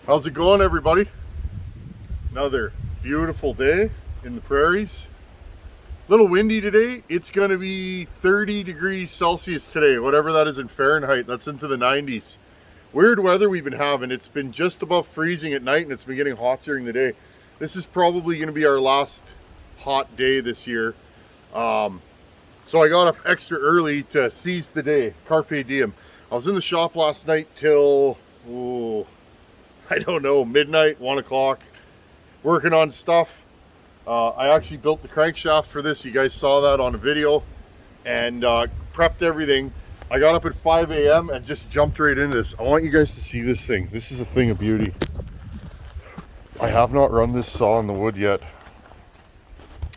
How's it going, everybody? Another beautiful day in the prairies. A little windy today. It's going to be 30 degrees Celsius today, whatever that is in Fahrenheit. That's into the 90s. Weird weather we've been having. It's been just above freezing at night and it's been getting hot during the day. This is probably going to be our last hot day this year. So I got up extra early to seize the day. Carpe diem. I was in the shop last night till, I don't know, midnight, 1 o'clock, working on stuff. I actually built the crankshaft for this. You guys saw that on a video, and prepped everything. I got up at 5 a.m. and just jumped right into this. I want you guys to see this thing. This is a thing of beauty. I have not run this saw in the wood yet.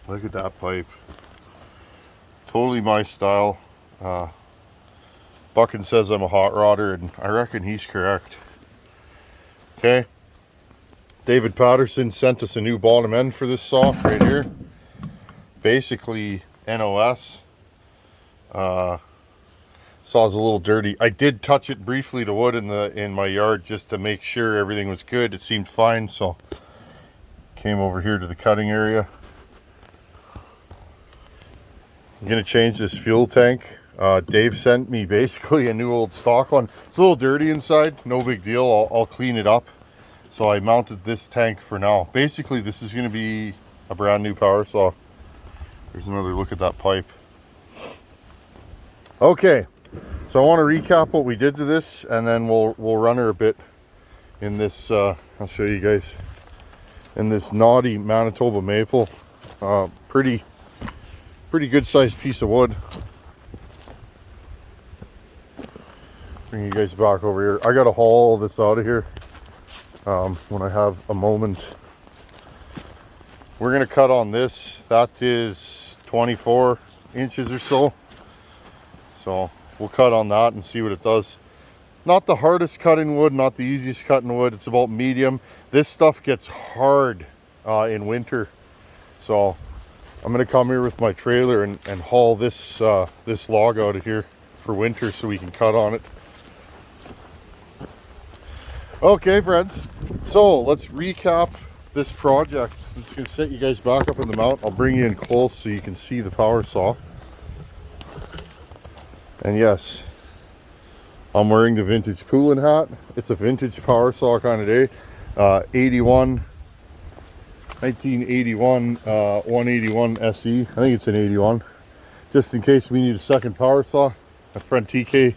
Look at that pipe. Totally my style. Buckins says I'm a hot rodder, and I reckon he's correct. Okay, David Patterson sent us a new bottom end for this saw right here. Basically NOS. Saw's a little dirty. I did touch it briefly to wood in my yard just to make sure everything was good. It seemed fine, so came over here to the cutting area. I'm gonna change this fuel tank. Dave sent me basically a new old stock one. It's a little dirty inside, no big deal. I'll clean it up. So I mounted this tank for now. Basically, this is going to be a brand new power saw. There's another look at that pipe. Okay, so I want to recap what we did to this, and then we'll run her a bit in this. I'll show you guys in this naughty Manitoba maple. Pretty good sized piece of wood. Bring you guys back over here. I gotta haul all this out of here when I have a moment. We're gonna cut on this. That is 24 inches or so. So we'll cut on that and see what it does. Not the hardest cutting wood, not the easiest cutting wood. It's about medium. This stuff gets hard in winter. So I'm gonna come here with my trailer and haul this this log out of here for winter so we can cut on it. Okay, friends, so let's recap this project. I'm just going to set you guys back up in the mount. I'll bring you in close so you can see the power saw. And yes, I'm wearing the vintage cooling hat. It's a vintage power saw kind of day. 1981 181 SE. I think it's an 81. Just in case we need a second power saw. My friend TK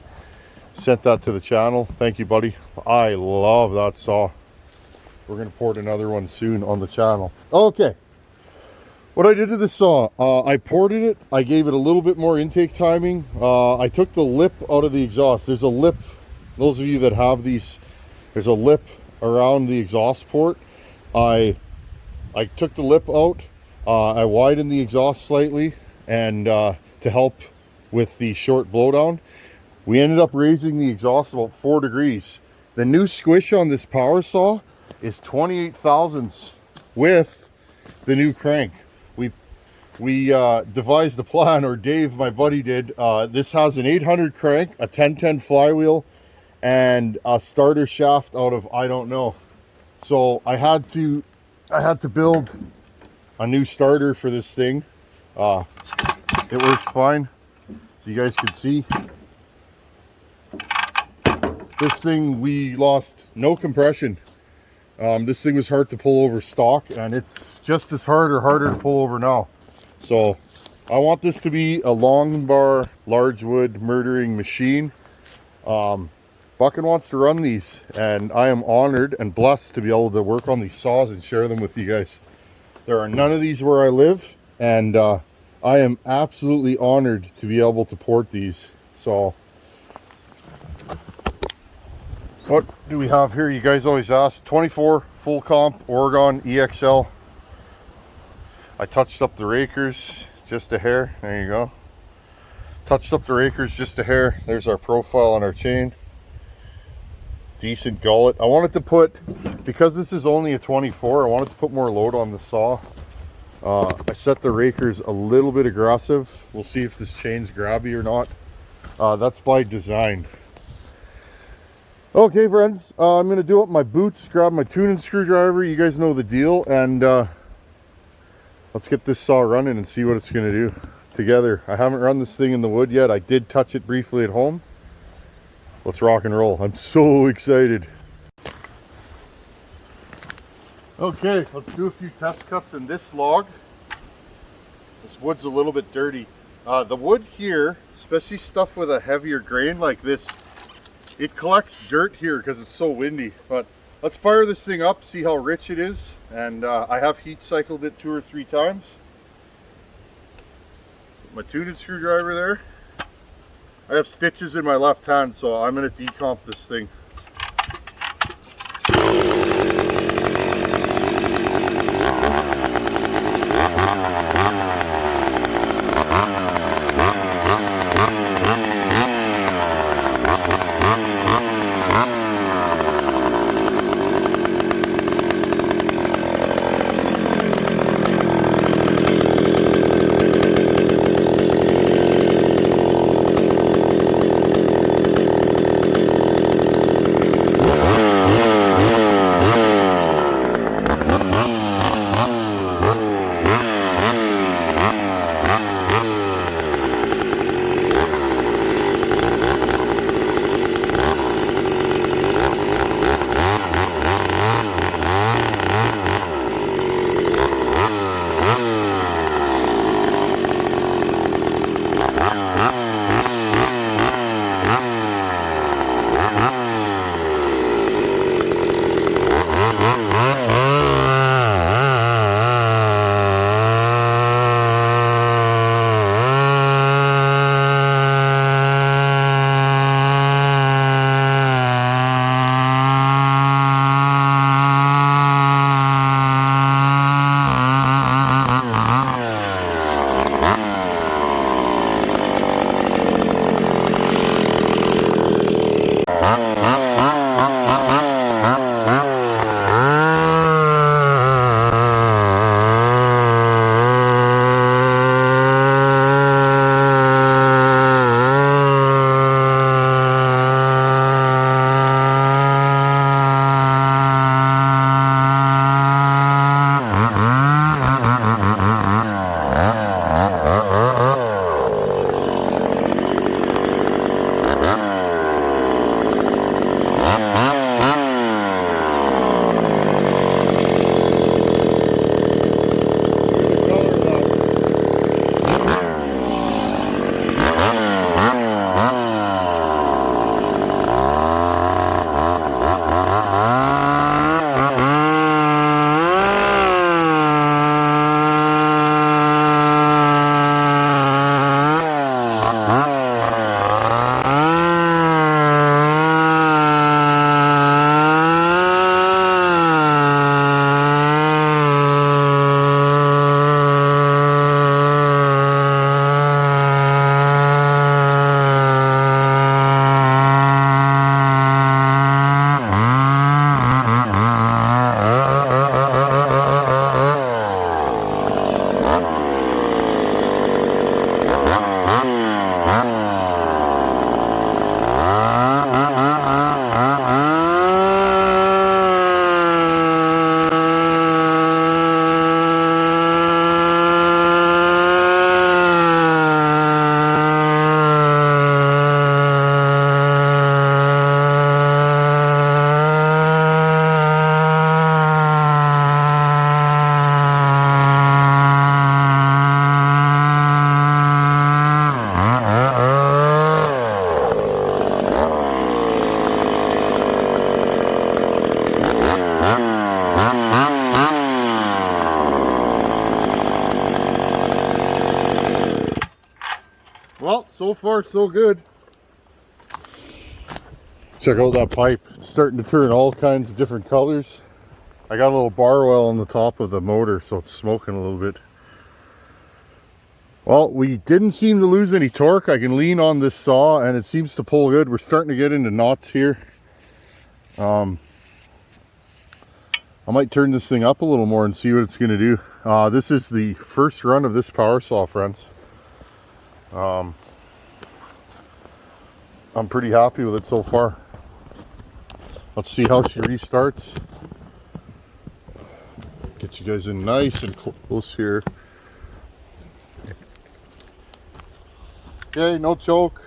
sent that to the channel. Thank you, buddy. I love that saw. We're gonna port another one soon on the channel. Okay, what I did to this saw, I ported it. I gave it a little bit more intake timing. I took the lip out of the exhaust. There's a lip, those of you that have these, there's a lip around the exhaust port. I took the lip out. I widened the exhaust slightly, and to help with the short blowdown. We ended up raising the exhaust about 4 degrees. The new squish on this power saw is 28 thousandths with the new crank. We devised a plan, or Dave, my buddy, did. This has an 800 crank, a 1010 flywheel, and a starter shaft out of I don't know. So I had to build a new starter for this thing. It works fine, so you guys can see. This thing, we lost no compression. This thing was hard to pull over stock, and it's just as hard or harder to pull over now. So I want this to be a long bar, large wood murdering machine. Buckin wants to run these, and I am honored and blessed to be able to work on these saws and share them with you guys. There are none of these where I live, and I am absolutely honored to be able to port these. So what do we have here? You guys always ask. 24 full comp Oregon EXL. I touched up the rakers just a hair. There you go. Touched up the rakers just a hair. There's our profile on our chain. Decent gullet. I wanted to put, because this is only a 24, I wanted to put more load on the saw. I set the rakers a little bit aggressive. We'll see if this chain's grabby or not. That's by design. Okay, friends, I'm gonna do up my boots, grab my tuning screwdriver. You guys know the deal, and let's get this saw running and see what it's gonna do together. I haven't run this thing in the wood yet. I did touch it briefly at home. Let's rock and roll. I'm so excited. Okay, let's do a few test cuts in this log. This wood's a little bit dirty. The wood here, especially stuff with a heavier grain like this, it collects dirt here because it's so windy. But let's fire this thing up, see how rich it is. And I have heat cycled it 2 or 3 times. Put my tuning screwdriver there. I have stitches in my left hand, so I'm going to decomp this thing. Well, so far so good. Check out that pipe. It's starting to turn all kinds of different colors. I got a little bar oil on the top of the motor, so it's smoking a little bit. Well, we didn't seem to lose any torque. I can lean on this saw and it seems to pull good. We're starting to get into knots here. I might turn this thing up a little more and see what it's going to do. This is the first run of this power saw, friends. I'm pretty happy with it so far. Let's see how she restarts. Get you guys in nice and close here. Okay, no choke.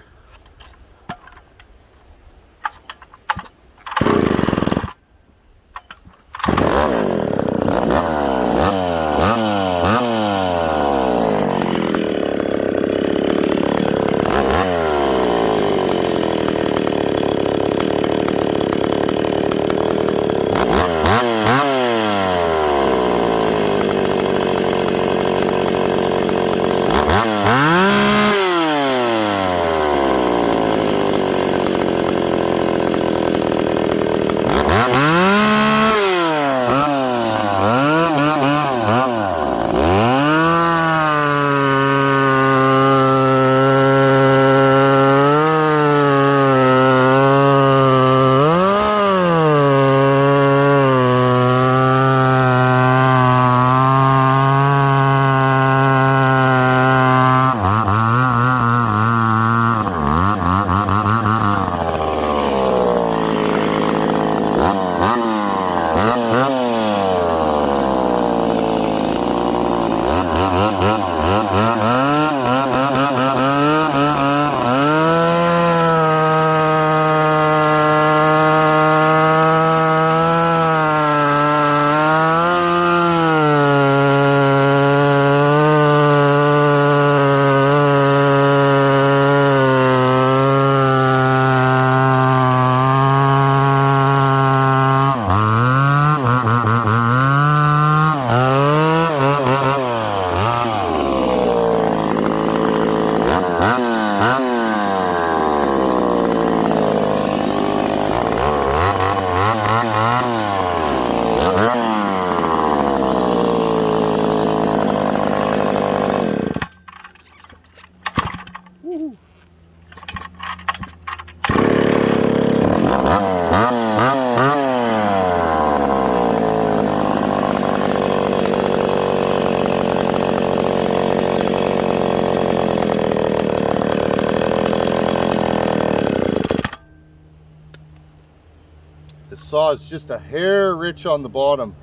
The saw is just a hair rich on the bottom.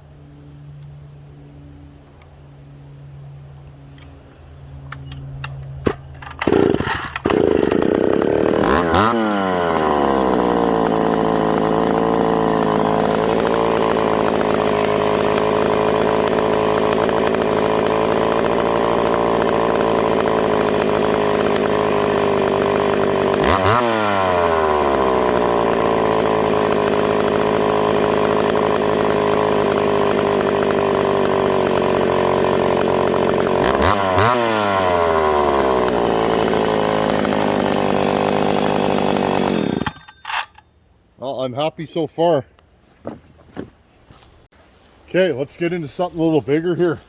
Well, I'm happy so far. Okay, let's get into something a little bigger here.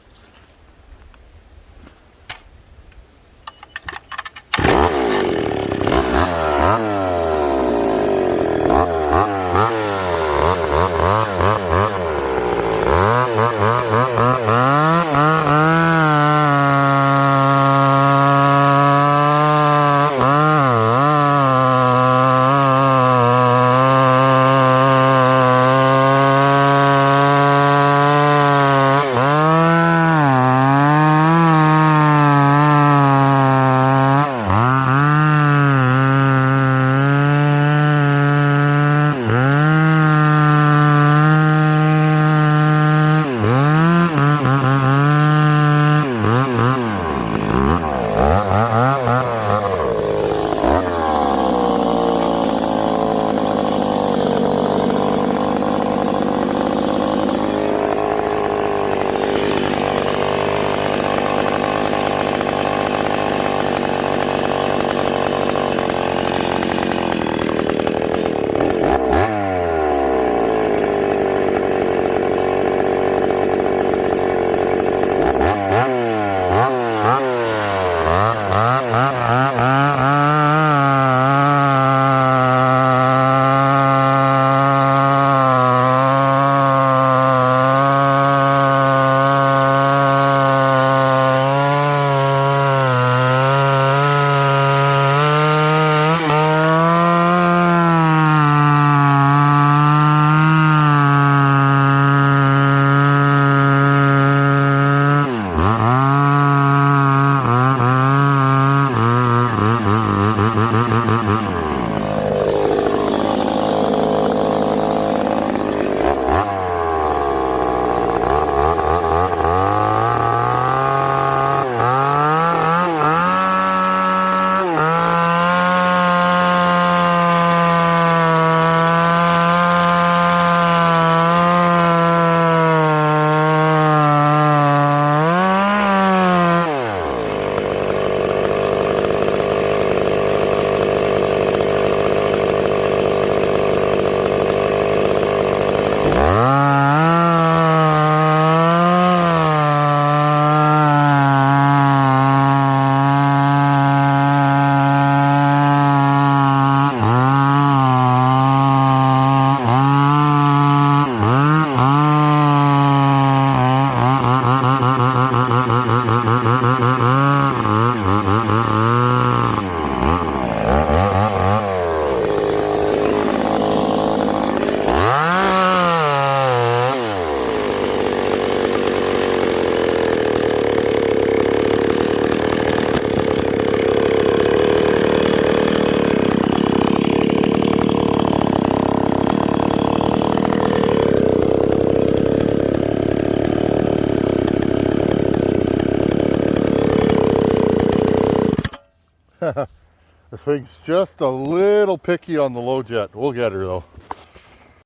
The thing's just a little picky on the low jet. We'll get her though.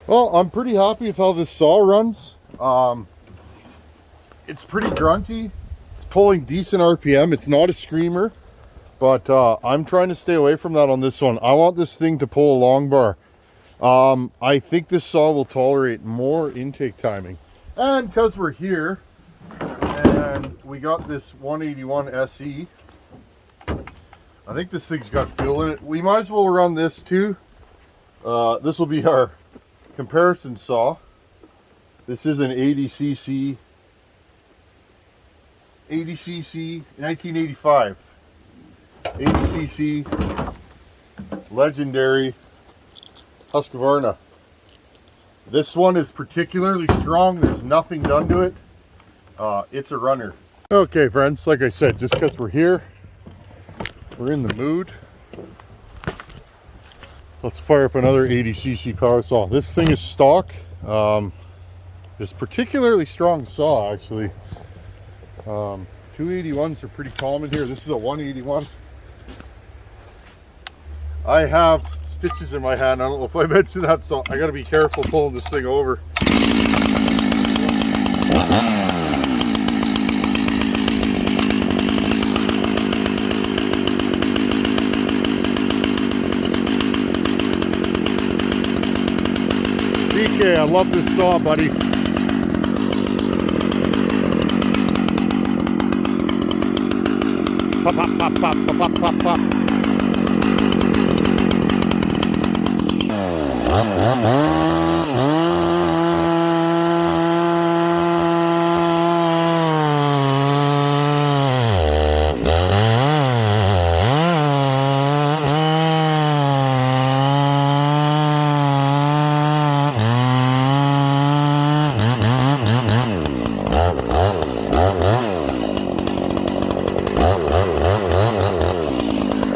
Well, I'm pretty happy with how this saw runs. It's pretty grunty. It's pulling decent RPM. It's not a screamer, but I'm trying to stay away from that on this one. I want this thing to pull a long bar. I think this saw will tolerate more intake timing. And because we're here and we got this 181 SE, I think this thing's got fuel in it. We might as well run this too. This will be our comparison saw. This is an 80cc 1985 80cc legendary Husqvarna. This one is particularly strong. There's nothing done to it. It's a runner. Okay friends, like I said, just because we're here, we're in the mood. Let's fire up another 80cc power saw. This thing is stock. It's particularly strong saw actually. 281s are pretty common here. This is a 181. I have stitches in my hand. I don't know if I mentioned that, so I got to be careful pulling this thing over. DK, I love this saw, buddy. Pop, pop, pop, pop, pop, pop, pop, pop.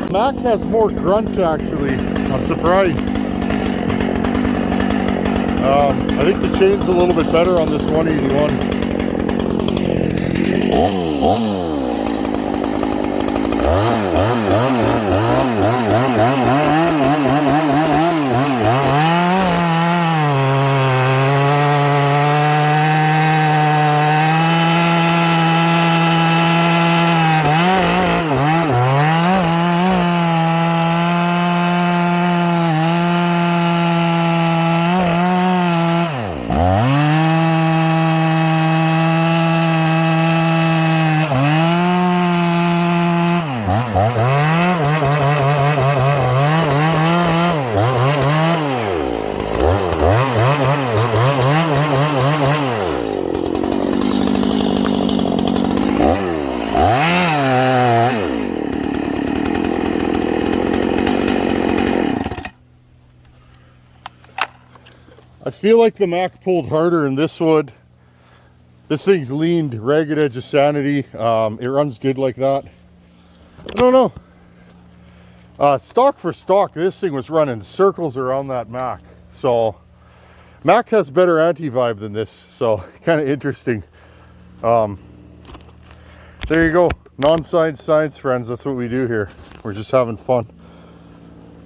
Mac has more grunt actually. I'm surprised. I think the chain's a little bit better on this 181. I feel like the Mac pulled harder in this wood. This thing's leaned ragged edge of sanity. It runs good like that. I don't know. Stock for stock, this thing was running circles around that Mac. So Mac has better anti-vibe than this. So kind of interesting. There you go. Non-science science, friends. That's what we do here. We're just having fun.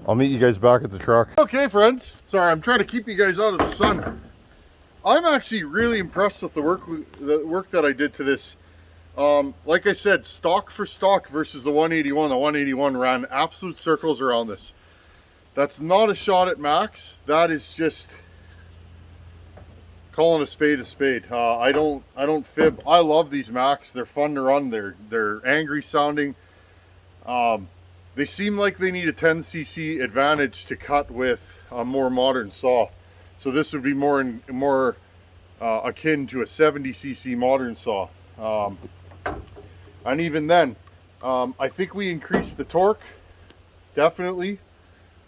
I'll meet you guys back at the truck. Okay, friends. Sorry, I'm trying to keep you guys out of the sun. I'm actually really impressed with the work that I did to this. Like I said, stock for stock versus the 181. The 181 ran absolute circles around this. That's not a shot at Max. That is just calling a spade a spade. I don't fib. I love these Macs. They're fun to run. They're angry sounding. They seem like they need a 10cc advantage to cut with a more modern saw. So this would be more akin to a 70cc modern saw. And even then, I think we increased the torque, definitely.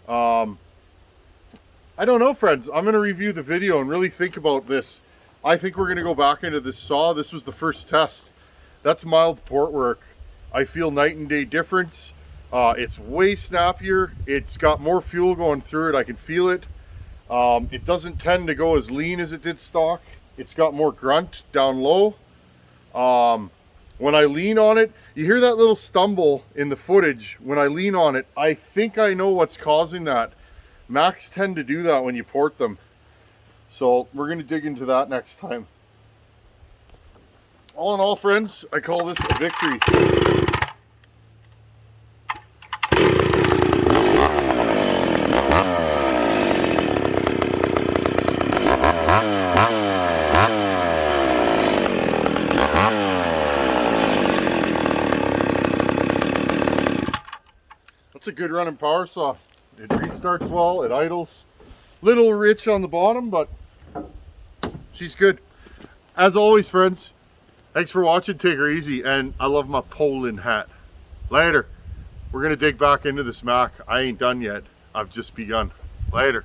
I don't know, friends. I'm going to review the video and really think about this. I think we're going to go back into this saw. This was the first test. That's mild port work. I feel night and day difference. It's way snappier. It's got more fuel going through it. I can feel it. It doesn't tend to go as lean as it did stock. It's got more grunt down low. When I lean on it, you hear that little stumble in the footage. When I lean on it, I think I know what's causing that. Macs tend to do that when you port them. So we're going to dig into that next time. All in all, friends, I call this a victory. That's a good running power saw. It restarts well, it idles. Little rich on the bottom, but she's good. As always, friends, thanks for watching. Take her easy, and I love my Poland hat. Later. We're gonna dig back into this Mac. I ain't done yet. I've just begun. Later.